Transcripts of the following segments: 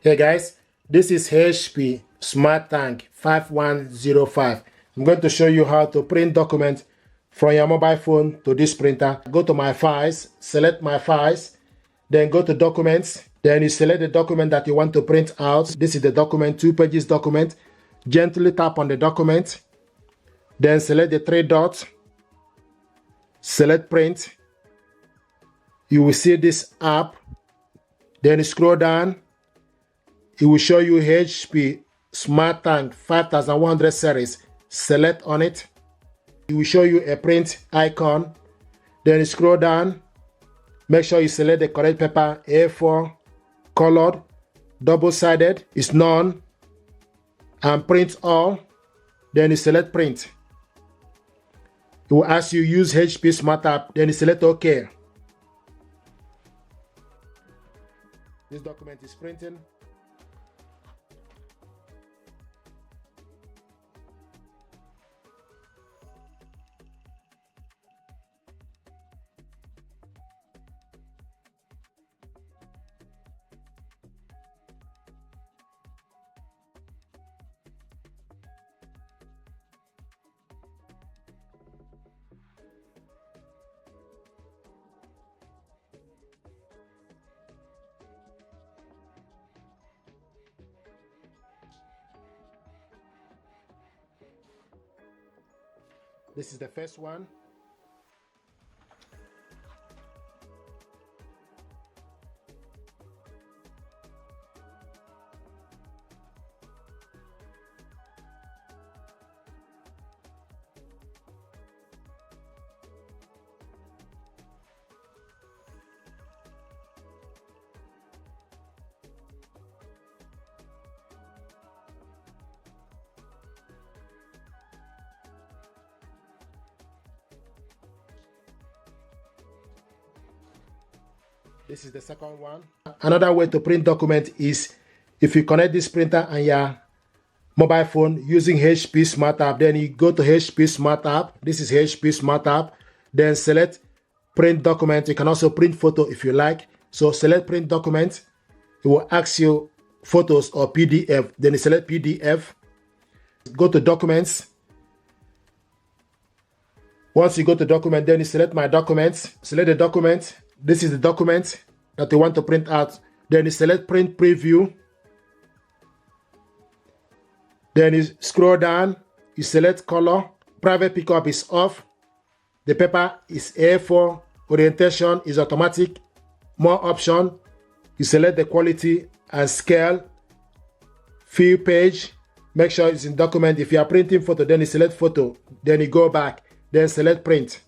Hey guys, this is HP Smart Tank 5105. I'm going to show you how to print documents from your mobile phone to this printer. Go to my files, select my files, then go to documents. Then you select the document that you want to print out. This is the document, 2 pages document. Gently tap on the document. Then select the 3 dots. Select print. You will see this app. Then scroll down. It will show you HP Smart Tank 5100 series. Select on it. It will show you a print icon. Then scroll down. Make sure you select the correct paper, A4, colored, double-sided, is none, and print all. Then you select print. It will ask you use HP Smart App. Then you select OK. This document is printing. This is the first one. This is the second one. Another way to print document is if you connect this printer and your mobile phone using HP Smart App, then you go to HP Smart App. This is HP Smart App. Then select print document. You can also print photo if you like. So select print document. It will ask you photos or PDF. Then you select PDF. Go to documents. Once you go to document, then you select my documents. Select the document. This is the document that you want to print out. Then you select print preview. Then you scroll down. You select color. Private pickup is off. The paper is A4. Orientation is automatic. More option. You select the quality and scale. Fill page. Make sure it's in document. If you are printing photo, then you select photo. Then you go back. Then select print.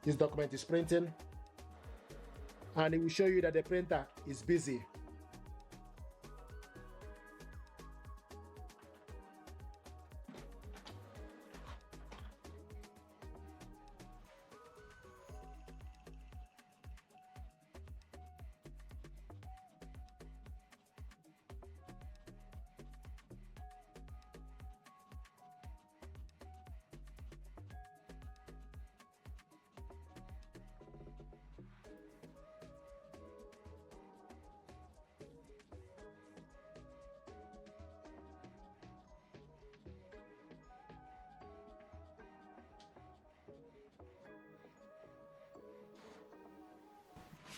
This document is printing, and it will show you that the printer is busy.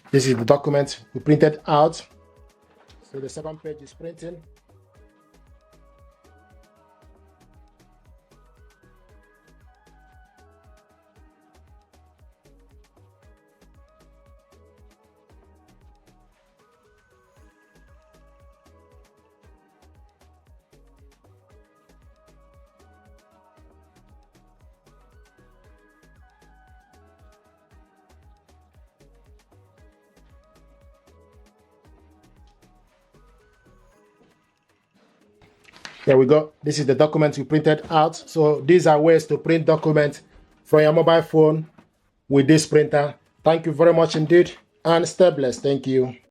This is the document we printed out. So the second page is printing. There we go. This is the document we printed out. So these are ways to print documents from your mobile phone with this printer. Thank you very much indeed, and stay blessed. Thank you.